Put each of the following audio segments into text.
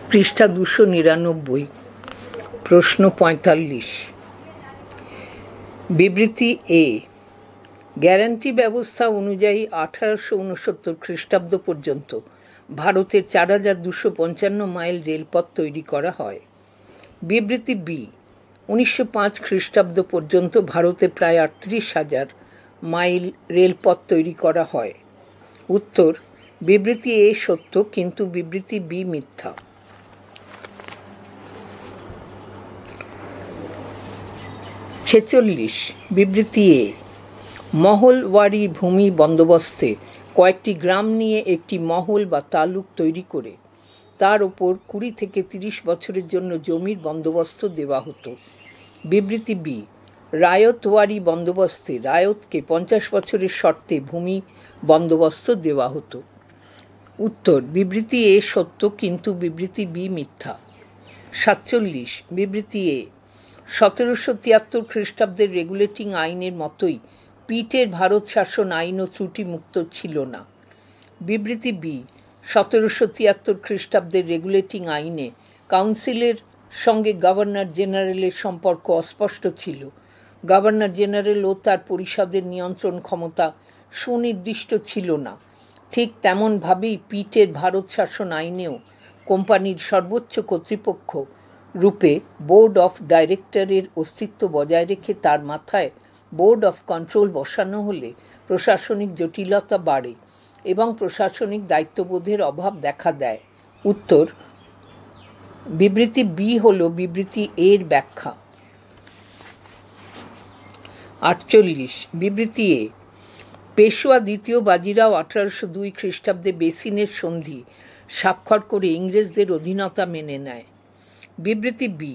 পৃষ্ঠা 299, প্রশ্ন 45। বিবৃতি এ। গ্যারান্টি ব্যবস্থা অনুযায়ী 1869 খ্রিস্টাব্দ পর্যন্ত ভারতে 4255 মাইল রেলপথ তৈরি করা হয়। বিবৃতি বি। 1905 খ্রিস্টাব্দ পর্যন্ত ভারতে প্রায় 38,000 মাইল রেলপথ তৈরি করা হয়। উত্তর: বিবৃতি এ সত্য, কিন্তু বিবৃতি বি মিথ্যা। 46। বিবৃতি এ। মহলওয়ারি ভূমি বন্দোবস্তে কয়েকটি গ্রাম নিয়ে একটি মহল বা তালুক তৈরি করে তার ওপর 20 থেকে 30 বছরের জন্য জমির বন্দোবস্ত দেওয়া হতো। বিবৃতি বি। রায়তওয়ারি বন্দোবস্তে রায়তকে 50 বছরের শর্তে ভূমি বন্দোবস্ত দেওয়া হতো। উত্তর: বিবৃতি এ সত্য, কিন্তু বিবৃতি বি মিথ্যা। 47। বিবৃতি এ। 1773 খ্রিস্টাব্দের রেগুলেটিং আইনের মতোই পিটের ভারত শাসন আইনও ত্রুটিমুক্ত ছিল না। বিবৃতি বি। 1773 খ্রিস্টাব্দের রেগুলেটিং আইনে কাউন্সিলের সঙ্গে গভর্নর জেনারেলের সম্পর্ক অস্পষ্ট ছিল। গভর্নর জেনারেল ও তার পরিষদের নিয়ন্ত্রণ ক্ষমতা সুনির্দিষ্ট ছিল না। ঠিক তেমনভাবেই পিটের ভারত শাসন আইনেও কোম্পানির সর্বোচ্চ কর্তৃপক্ষ রূপে বোর্ড অফ ডাইরেক্টরের অস্তিত্ব বজায় রেখে তার মাথায় বোর্ড অফ কন্ট্রোল বসানো হলে প্রশাসনিক জটিলতা বাড়ে এবং প্রশাসনিক দায়িত্ববোধের অভাব দেখা দেয়। উত্তর: বিবৃতি বি হল বিবৃতি এর ব্যাখ্যা। 48। বিবৃতি এ। পেশোয়া দ্বিতীয় বাজিরাও 1802 খ্রিস্টাব্দে বেসিনের সন্ধি স্বাক্ষর করে ইংরেজদের অধীনতা মেনে নেয়। বিবৃতি বি।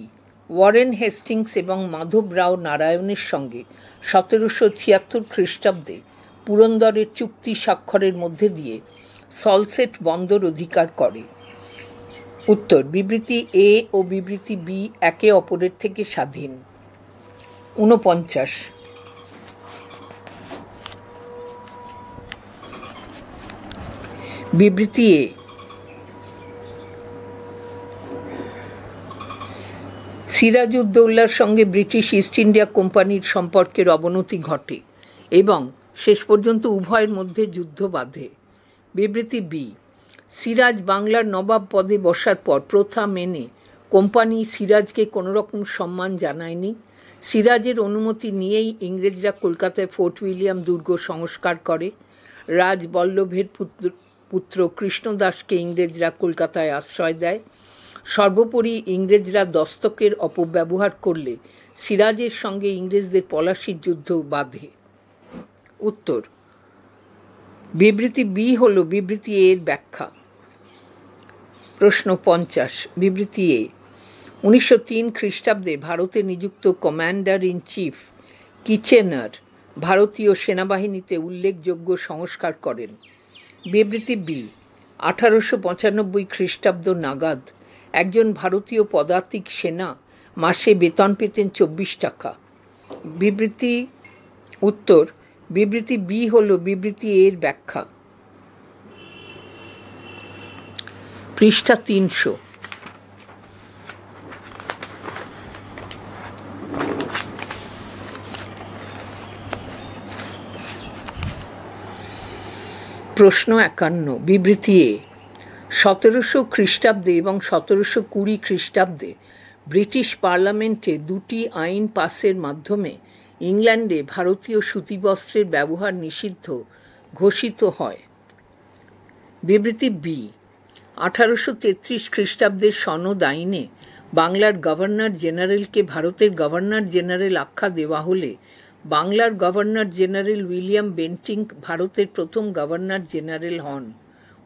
ওয়ারেন হেস্টিংস এবং মাধব রাও নারায়ণের সঙ্গে 1776 খ্রিস্টাব্দে পুরন্দরের চুক্তি স্বাক্ষরের মধ্যে দিয়ে সলসেট বন্দর অধিকার করে। উত্তর: বিবৃতি এ ও বিবৃতি বি একে অপরের থেকে স্বাধীন। 49। বিবৃতি এ। সিরাজউদ্দৌলার সঙ্গে ব্রিটিশ ইস্ট ইন্ডিয়া কোম্পানির সম্পর্কের অবনতি ঘটে এবং শেষ পর্যন্ত উভয়ের মধ্যে যুদ্ধ বাধে। বিবৃতি বি। সিরাজ বাংলার নবাব পদে বসার পর প্রথা মেনে কোম্পানি সিরাজকে কোনোরকম সম্মান জানায়নি। সিরাজের অনুমতি নিয়েই ইংরেজরা কলকাতায় ফোর্ট উইলিয়াম দুর্গ সংস্কার করে। রাজবল্লভের পুত্র কৃষ্ণদাসকে ইংরেজরা কলকাতায় আশ্রয় দেয়। সর্বোপরি ইংরেজরা দস্তকের অপব্যবহার করলে সিরাজের সঙ্গে ইংরেজদের পলাশির যুদ্ধ বাধে। উত্তর: বিবৃতি বি হল বিবৃতি এর ব্যাখ্যা। প্রশ্ন 50। বিবৃতি এ। 1903 খ্রিস্টাব্দে ভারতে নিযুক্ত কমান্ডার ইন চিফ কিচেনার ভারতীয় সেনাবাহিনীতে উল্লেখযোগ্য সংস্কার করেন। বিবৃতি বি। 1895 খ্রিস্টাব্দ নাগাদ একজন ভারতীয় পদাতিক সেনা মাসে বেতন পেতেন 24 টাকা। বিবৃতি। উত্তর: বিবৃতি বি হল বিবৃতি এর ব্যাখ্যা। পৃষ্ঠা 300। প্রশ্ন 51। বিবৃতি এ। 1700 খ্রিস্টাব্দে এবং 1720 খ্রিস্টাব্দে ব্রিটিশ পার্লামেন্টে দুটি আইন পাসের মাধ্যমে ইংল্যান্ডে ভারতীয় সুতিবস্ত্রের ব্যবহার নিষিদ্ধ ঘোষিত হয়। বিবৃতি বি। 1833 খ্রিস্টাব্দের সনদ আইনে বাংলার গভর্নর জেনারেলকে ভারতের গভর্নর জেনারেল আখ্যা দেওয়া হলে বাংলার গভর্নর জেনারেল উইলিয়াম বেন্টিঙ্ক ভারতের প্রথম গভর্নর জেনারেল হন।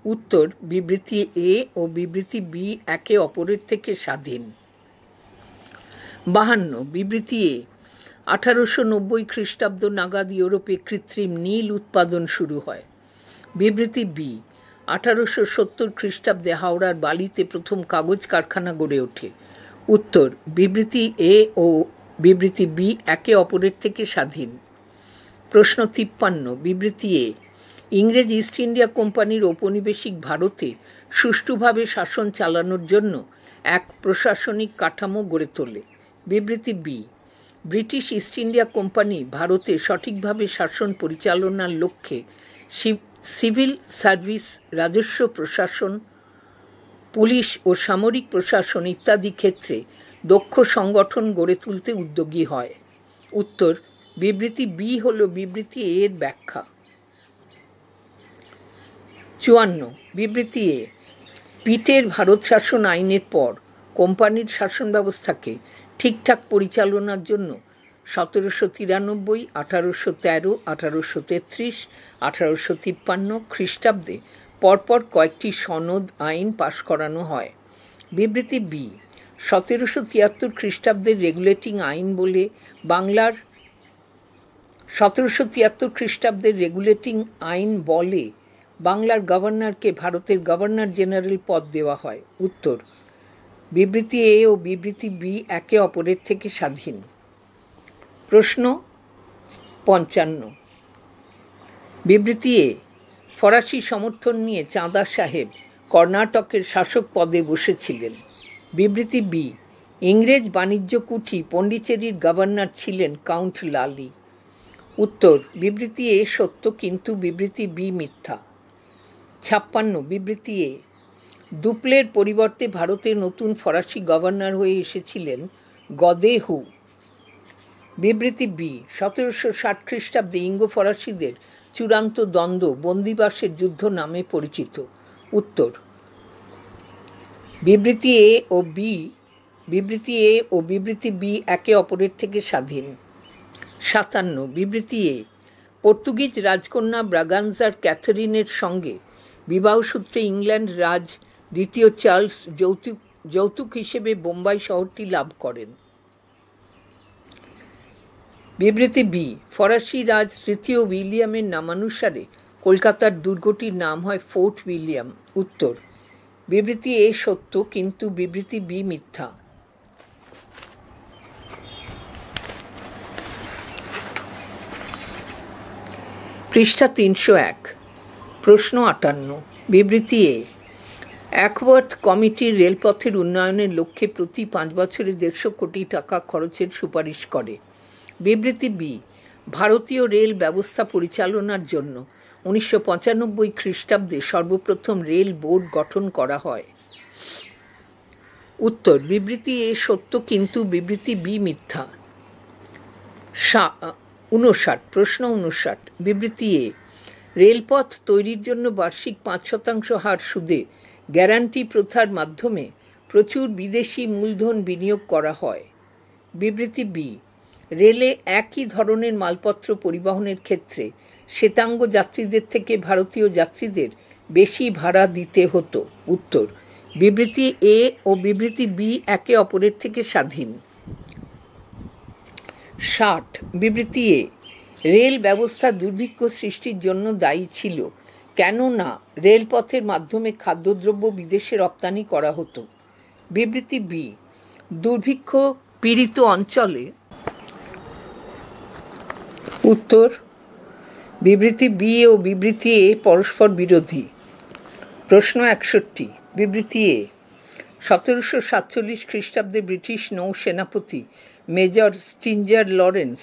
উত্তর: বিবৃতি এ ও বিবৃতি বি একে অপরের থেকে স্বাধীন। 52। বিবৃতি এ। 1890 খ্রিস্টাব্দ নাগাদ ইউরোপে কৃত্রিম নীল উৎপাদন শুরু হয়। বিবৃতি বি। 1870 খ্রিস্টাব্দে হাওড়ার বালিতে প্রথম কাগজ কারখানা গড়ে ওঠে। উত্তর: বিবৃতি এ ও বিবৃতি বি একে অপরের থেকে স্বাধীন। প্রশ্ন 53। বিবৃতি এ। ইংরেজ ইস্ট ইন্ডিয়া কোম্পানির ঔপনিবেশিক ভারতে সুষ্ঠুভাবে শাসন চালানোর জন্য এক প্রশাসনিক কাঠামো গড়ে তোলে। বিবৃতি B, British East India Company ভারতে সঠিকভাবে শাসন পরিচালনার লক্ষ্যে সিভিল সার্ভিস, রাজস্ব প্রশাসন, পুলিশ ও সামরিক প্রশাসন ইত্যাদি ক্ষেত্রে দক্ষ সংগঠন গড়ে তুলতে উদ্যোগী হয়। উত্তর, বিবৃতি বি হল বিবৃতি এ এর ব্যাখ্যা। 54, বিবৃতি এ, পিটের ভারত শাসন আইনের পর কোম্পানির শাসন ব্যবস্থাকে ঠিকঠাক পরিচালনার জন্য 1793, 1813, 1833, 1853 খ্রিস্টাব্দে পরপর কয়েকটি সনদ আইন পাশ করানো হয়। বিবৃতি বি, 1773 খ্রিস্টাব্দের রেগুলেটিং আইন বলে বাংলার 1773 খ্রিস্টাব্দের রেগুলেটিং আইন বলে বাংলার গভর্নরকে ভারতের গভর্নর জেনারেল পদ দেওয়া হয়। উত্তর, বিবৃতি এ ও বিবৃতি বি একে অপরের থেকে স্বাধীন। প্রশ্ন 55, বিবৃতি এ, ফরাসি সমর্থন নিয়ে চাঁদা সাহেব কর্ণাটকের শাসক পদে বসেছিলেন। বিবৃতি বি, ইংরেজ বাণিজ্য কুঠি পন্ডিচেরির গভর্নর ছিলেন কাউন্ট লালি। উত্তর, বিবৃতি এ সত্য কিন্তু বিবৃতি বি মিথ্যা। 56, বিবৃতি এ, দুপ্লের পরিবর্তে ভারতে নতুন ফরাসি গভর্নর হয়ে এসেছিলেন গদে হু। বিবৃতি বি, 1760 খ্রিস্টাব্দে ইঙ্গো ফরাসিদের চূড়ান্ত দ্বন্দ্ব বন্দিবাসের যুদ্ধ নামে পরিচিত। উত্তর, বিবৃতি এ ও বিবৃতি বি একে অপরের থেকে স্বাধীন। 57, বিবৃতি এ, পর্তুগিজ রাজকন্যা ব্রাগানজার ক্যাথারিনের সঙ্গে বিবাহসূত্রে ইংল্যান্ড রাজ দ্বিতীয় চার্লস যৌতুক হিসেবে বোম্বাই শহরটি লাভ করেন। বিবৃতি বি, ফরাসি রাজ তৃতীয় উইলিয়ামের নামানুসারে কলকাতার দুর্গটির নাম হয় ফোর্ট উইলিয়াম। উত্তর, বিবৃতি এ সত্য কিন্তু বিবৃতি বি মিথ্যা। পৃষ্ঠা 301, প্রশ্ন 58, বিবৃতি এ, অ্যাকওয়ার্থ কমিটির রেলপথের উন্নয়নের লক্ষ্যে প্রতি 5 বছরে 150 কোটি টাকা খরচের সুপারিশ করে। বিবৃতি বি, ভারতীয় রেল ব্যবস্থা পরিচালনার জন্য 1995 খ্রিস্টাব্দে সর্বপ্রথম রেল বোর্ড গঠন করা হয়। উত্তর, বিবৃতি এ সত্য কিন্তু বিবৃতি বি মিথ্যা। 59, প্রশ্ন 59, বিবৃতি এ, রেলপথ তৈরির জন্য বার্ষিক 5% হার সুদে গ্যারান্টি প্রথার মাধ্যমে প্রচুর বিদেশি মূলধন বিনিয়োগ করা হয়। বিবৃতি বি, রেলে একই ধরনের মালপত্র পরিবহনের ক্ষেত্রে শ্বেতাঙ্গ যাত্রীদের থেকে ভারতীয় যাত্রীদের বেশি ভাড়া দিতে হতো। উত্তর, বিবৃতি এ ও বিবৃতি বি একে অপরের থেকে স্বাধীন। 60, বিবৃতি এ, রেল ব্যবস্থা দুর্ভিক্ষ সৃষ্টির জন্য দায়ী ছিল কেননা রেলপথের মাধ্যমে খাদ্যদ্রব্য বিদেশে রপ্তানি করা হতো। বিবৃতি বি, দুর্ভিক্ষ পীড়িত অঞ্চলে। উত্তর, বিবৃতি বি ও বিবৃতি এ পরস্পর বিরোধী। প্রশ্ন 61, বিবৃতি এ, 1747 খ্রিস্টাব্দে ব্রিটিশ নৌ সেনাপতি মেজর স্টিঞ্জার লরেন্স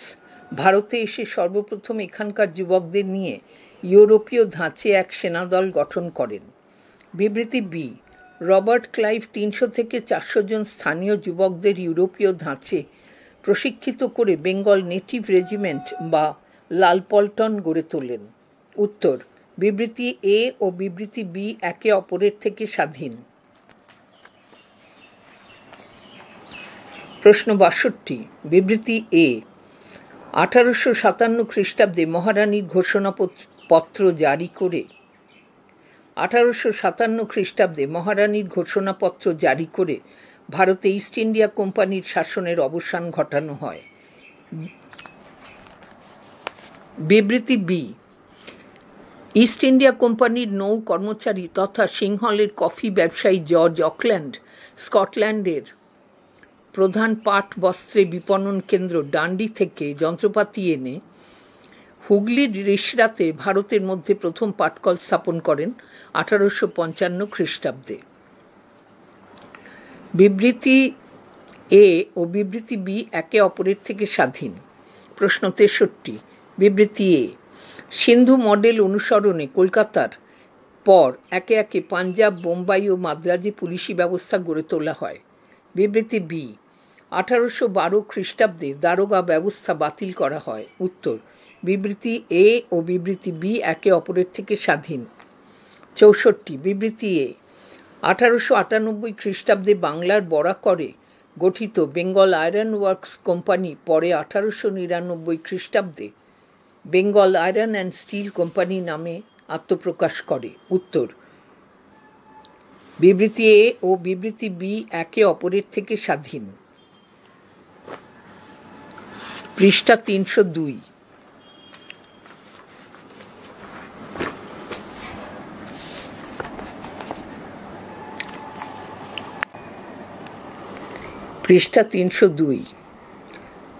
ভারতে এসে সর্বপ্রথম এখানকার যুবকদের নিয়ে ইউরোপীয় ধাঁচে এক সেনাদল গঠন করেন। বিবৃতি বি, রবার্ট ক্লাইভ 300 থেকে 400 জন স্থানীয় যুবকদের ইউরোপীয় ধাঁচে প্রশিক্ষিত করে বেঙ্গল নেটিভ রেজিমেন্ট বা লালপল্টন গড়ে তোলেন। উত্তর, বিবৃতি এ ও বিবৃতি বি একে অপরের থেকে স্বাধীন। প্রশ্ন 62, বিবৃতি এ, 1857 খ্রিস্টাব্দে মহারানীর ঘোষণাপত্র জারি করে 1857 খ্রিস্টাব্দে মহারানীর ঘোষণাপত্র জারি করে ভারতে ইস্ট ইন্ডিয়া কোম্পানির শাসনের অবসান ঘটানো হয়। বিবৃতি বি, ইস্ট ইন্ডিয়া কোম্পানির নৌ কর্মচারী তথা সিংহলের কফি ব্যবসায়ী জর্জ অকল্যান্ড স্কটল্যান্ডের প্রধান পাট বস্ত্রে বিপণন কেন্দ্র ডান্ডি থেকে যন্ত্রপাতি এনে হুগলির রিষড়াতে ভারতের মধ্যে প্রথম পাটকল স্থাপন করেন 1855 খ্রিস্টাব্দে। বিবৃতি এ ও বিবৃতি বি একে অপরের থেকে স্বাধীন। প্রশ্ন 63। বিবৃতি এ, সিন্ধু মডেল অনুসরণে কলকাতার পর একে একে পাঞ্জাব, বোম্বাই ও মাদ্রাজে পুলিশি ব্যবস্থা গড়ে তোলা হয়। বিবৃতি বি, 1812 খ্রিস্টাব্দে দারোগা ব্যবস্থা বাতিল করা হয়। উত্তর, বিবৃতি এ ও বিবৃতি বি একে অপরের থেকে স্বাধীন। 64। বিবৃতি এ, 1898 খ্রিস্টাব্দে বাংলার বরাকরে গঠিত বেঙ্গল আয়রন ওয়ার্কস কোম্পানি পরে 1899 খ্রিস্টাব্দে Bengal iron and steel company নামে আত্মপ্রকাশ করে। উত্তর, বিবৃতি এ ও বিবৃতি বি একে অপরের থেকে স্বাধীন। পৃষ্ঠা 302। পৃষ্ঠা 302।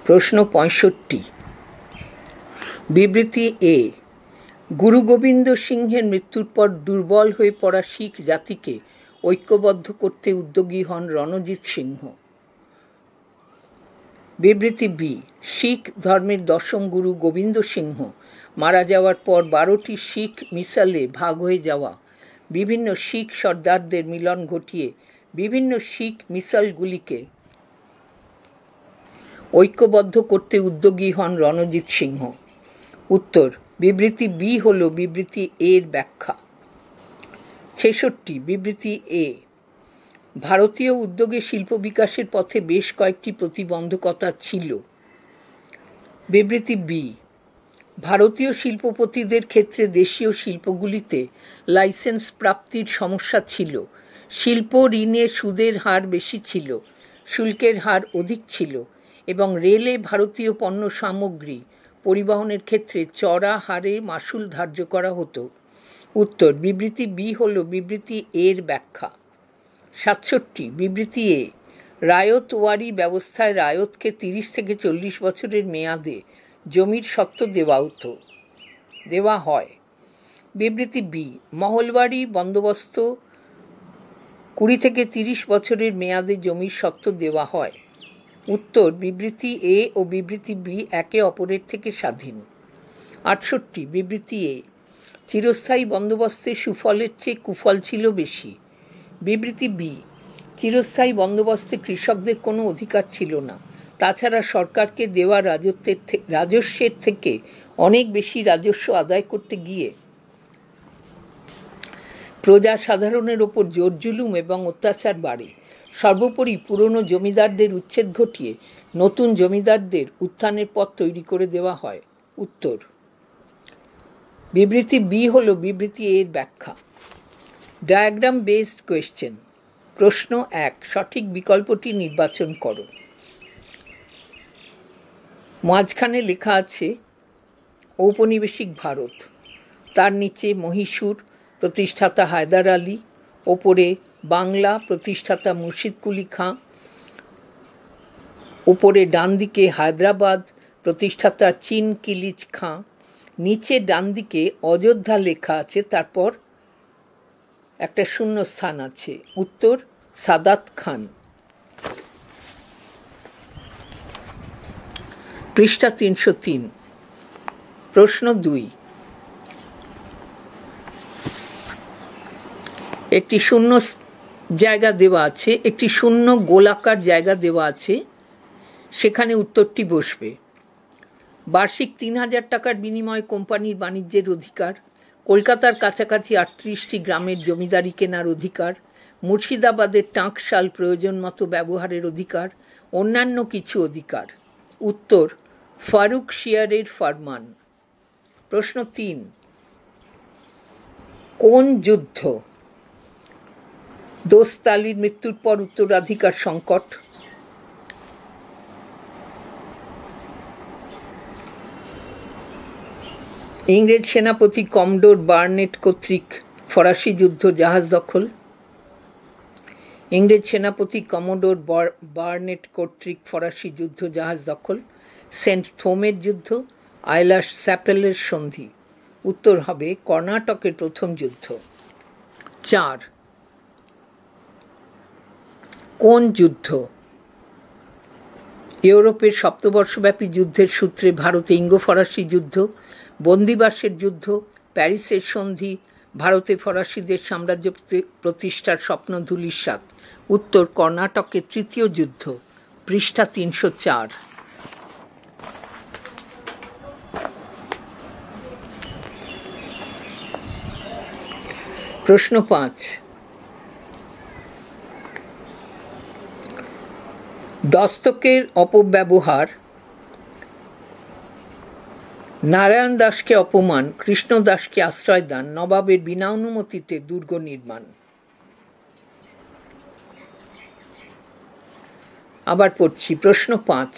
প্রশ্ন 65। বিবৃতি এ, গুরু গোবিন্দ সিংহের মৃত্যুর পর দুর্বল হয়ে পড়া শিখ জাতিকে ঐক্যবদ্ধ করতে উদ্যোগী হন রণজিৎ সিংহ। বিবৃতি বি, শিখ ধর্মের দশম গুরু গোবিন্দ সিংহ মারা যাওয়ার পর 12টি শিখ মিসালে ভাগ হয়ে যাওয়া বিভিন্ন শিখ সর্দারদের মিলন ঘটিয়ে বিভিন্ন শিখ মিসালগুলিকে ঐক্যবদ্ধ করতে উদ্যোগী হন রণজিৎ সিংহ। উত্তর, বিবৃতি বি হল বিবৃতি এর ব্যাখ্যা। 66। বিবৃতি এ, ভারতীয় উদ্যোগে শিল্প বিকাশের পথে বেশ কয়েকটি প্রতিবন্ধকতা ছিল। বিবৃতি বি, ভারতীয় শিল্পপতিদের ক্ষেত্রে দেশীয় শিল্পগুলিতে লাইসেন্স প্রাপ্তির সমস্যা ছিল। শিল্প ঋণে সুদের হার বেশি ছিল, শুল্কের হার অধিক ছিল এবং রেলে ভারতীয় পণ্য সামগ্রী পরিবহনের ক্ষেত্রে চড়া হারে মাশুল ধার্য করা হতো। উত্তর, বিবৃতি বি হল বিবৃতি এর ব্যাখ্যা। 67। বিবৃতি এ, রায়তওয়ারি ব্যবস্থায় রায়তকে 30 থেকে 40 বছরের মেয়াদে জমির স্বত্ব দেওয়া হয়। বিবৃতি বি, মহলবাড়ি বন্দোবস্ত 20 থেকে 30 বছরের মেয়াদে জমির স্বত্ব দেওয়া হয়। উত্তর, বিবৃতি এ ও বিবৃতি বি একে অপরের থেকে স্বাধীন। 68। বিবৃতি এ, চিরস্থায়ী বন্দোবস্তের সুফলের চেয়ে কুফল ছিল বেশি। বিবৃতি বি, চিরস্থায়ী বন্দোবস্তে কৃষকদের কোনো অধিকার ছিল না। তাছাড়া সরকারকে দেওয়া রাজস্বের থেকে অনেক বেশি রাজস্ব আদায় করতে গিয়ে প্রজা সাধারণের ওপর জোর জুলুম এবং অত্যাচার বাড়ে। সর্বোপরি পুরনো জমিদারদের উচ্ছেদ ঘটিয়ে নতুন জমিদারদের উত্থানের পথ তৈরি করে দেওয়া হয়। উত্তর, বিবৃতি বি হল বিবৃতি এর ব্যাখ্যা। Diagram based question. প্রশ্ন 1। সঠিক বিকল্পটি নির্বাচন করো। মাঝখানে লেখা আছে ঔপনিবেশিক ভারত, তার নিচে মহীশূর, প্রতিষ্ঠাতা হায়দার আলী, ওপরে বাংলা, প্রতিষ্ঠাতা মুর্শিদ কুলি খাঁ, ওপরে ডান দিকে হায়দ্রাবাদ, প্রতিষ্ঠাতা চিন কিলিচ খাঁ, নিচে ডান দিকে অযোধ্যা লেখা আছে, তারপর একটা শূন্য স্থান আছে। উত্তর, সাদাত খান। পৃষ্ঠা 303। প্রশ্ন 2। একটি শূন্য জায়গা দেওয়া আছে, একটি শূন্য গোলাকার জায়গা দেওয়া আছে, সেখানে উত্তরটি বসবে। বার্ষিক 3000 টাকার বিনিময়ে কোম্পানির বাণিজ্যের অধিকার, কলকাতার কাছাকাছি 38টি গ্রামের জমিদারি কেনার অধিকার, মুর্শিদাবাদের টাঁকশাল প্রয়োজন মতো ব্যবহারের অধিকার, অন্যান্য কিছু অধিকার। উত্তর, ফারুকশিয়ারের ফরমান। প্রশ্ন 3। কোন যুদ্ধ? দোস্ত আলীর মৃত্যুর পর উত্তরাধিকার সংকট, ইংরেজ সেনাপতি কমডোর বার্নেট কর্তৃক ফরাসি যুদ্ধ জাহাজ দখল, ইংরেজ সেনাপতি কমোডোর বার্নেট কর্তৃক ফরাসি যুদ্ধ জাহাজ দখল, সেন্ট থোমের যুদ্ধ, আইলাস স্যাপেলের সন্ধি। উত্তর হবে কর্ণাটকের প্রথম যুদ্ধ। 4. কোন যুদ্ধ? ইউরোপের সপ্তবর্ষব্যাপী যুদ্ধের সূত্রে ভারতে ইঙ্গো ফরাসি যুদ্ধ, বন্দিবাসের যুদ্ধ, প্যারিসের সন্ধি, ভারতে ফরাসিদের সাম্রাজ্য প্রতিষ্ঠার স্বপ্ন ধূলিসাৎ। উত্তর কর্ণাটকের তৃতীয় যুদ্ধ। পৃষ্ঠা 304। প্রশ্ন 5। দস্তকের অপব্যবহার, নারায়ণ দাসকে অপমান, কৃষ্ণ দাসকে আশ্রয় দান, নবাবের বিনা অনুমতিতে দুর্গ নির্মাণ। আবার পড়ছি। প্রশ্ন 5।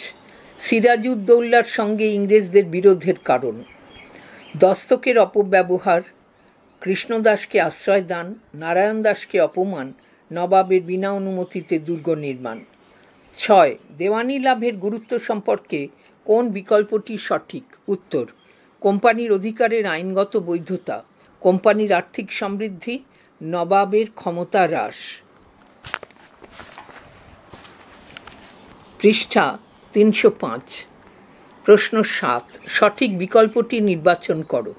সিরাজউদ্দৌলার সঙ্গে ইংরেজদের বিরোধের কারণ। দস্তকের অপব্যবহার, কৃষ্ণ দাসকে আশ্রয় দান, নারায়ণ দাসকে অপমান, নবাবের বিনা অনুমতিতে দুর্গ নির্মাণ। 6. দেওয়ানি লাভের গুরুত্ব সম্পর্কে কোন বিকল্পটি সঠিক? উত্তর কোম্পানির অধিকারের আইনগত বৈধতা, কোম্পানির আর্থিক সমৃদ্ধি, নবাবের ক্ষমতা হ্রাস। পৃষ্ঠা 305। প্রশ্ন 7। সঠিক বিকল্পটি নির্বাচন করো।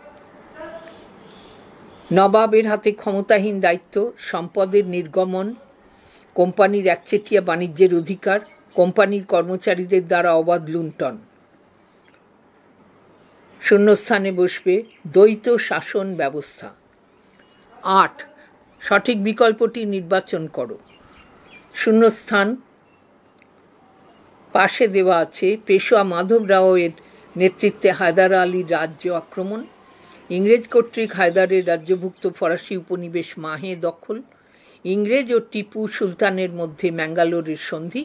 নবাবের হাতে ক্ষমতাহীন দায়িত্ব, সম্পদের নির্গমন, কোম্পানির একচেটিয়া বাণিজ্যের অধিকার, কোম্পানির কর্মচারীদের দ্বারা অবাধ লুণ্ঠন। শূন্যস্থানে বসবে দ্বৈত শাসন ব্যবস্থা। 8. সঠিক বিকল্পটি নির্বাচন করো। শূন্যস্থান পাশে দেওয়া আছে। পেশোয়া মাধব রাওয়ের নেতৃত্বে হায়দার আলীর রাজ্য আক্রমণ, ইংরেজ কর্তৃক হায়দারের রাজ্যভুক্ত ফরাসি উপনিবেশ মাহে দখল, ইংরেজ ও টিপু সুলতানের মধ্যে ম্যাঙ্গালোরের সন্ধি,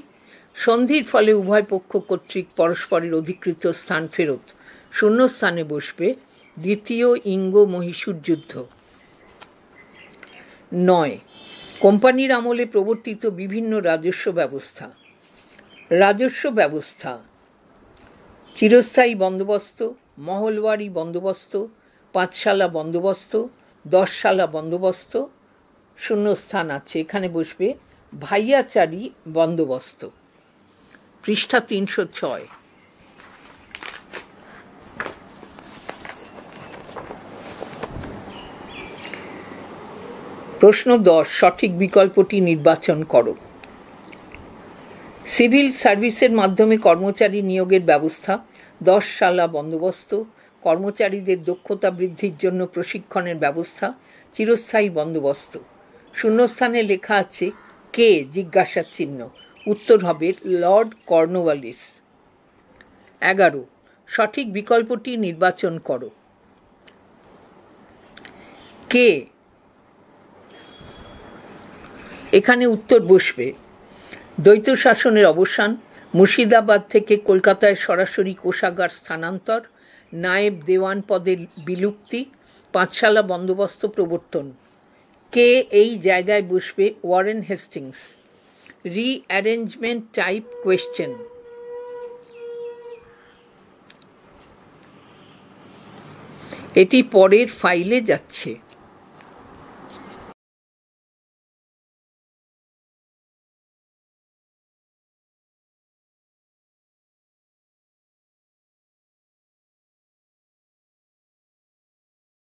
সন্ধির ফলে উভয় পক্ষ কর্তৃক পরস্পরের অধিকৃত স্থান ফেরত। শূন্যস্থানে বসবে দ্বিতীয় ইঙ্গো মহীশূর যুদ্ধ। 9. কোম্পানির আমলে প্রবর্তিত বিভিন্ন রাজস্ব ব্যবস্থা। রাজস্ব ব্যবস্থা: চিরস্থায়ী বন্দোবস্ত, মহলওয়ারি বন্দোবস্ত, পাঁচশালা বন্দোবস্ত, 10 শালা বন্দোবস্ত। শূন্যস্থান আছে, এখানে বসবে ভাইয়াচারী বন্দোবস্ত। পৃষ্ঠা 306। প্রশ্ন 10। সঠিক বিকল্পটি নির্বাচন করো। সিভিল সার্ভিসের মাধ্যমে কর্মচারী নিয়োগের ব্যবস্থা, 10 শালা বন্দোবস্ত, কর্মচারীদের দক্ষতা বৃদ্ধির জন্য প্রশিক্ষণের ব্যবস্থা, চিরস্থায়ী বন্দোবস্ত। শূন্যস্থানে লেখা আছে কে জিজ্ঞাসার চিহ্ন। উত্তর হবে লর্ড কর্নওয়ালিস। 11। সঠিক বিকল্পটি নির্বাচন করো। কে, এখানে উত্তর বসবে দ্বৈত শাসনের অবসান, মুর্শিদাবাদ থেকে কলকাতায় সরাসরি কোষাগার স্থানান্তর, নায়েব দেওয়ান পদের বিলুপ্তি, পাঁচশালা বন্দোবস্ত প্রবর্তন। কে এই জায়গায় বসবে Warren Hastings. Rearrangement type question. এটি পরের ফাইলে যাচ্ছে।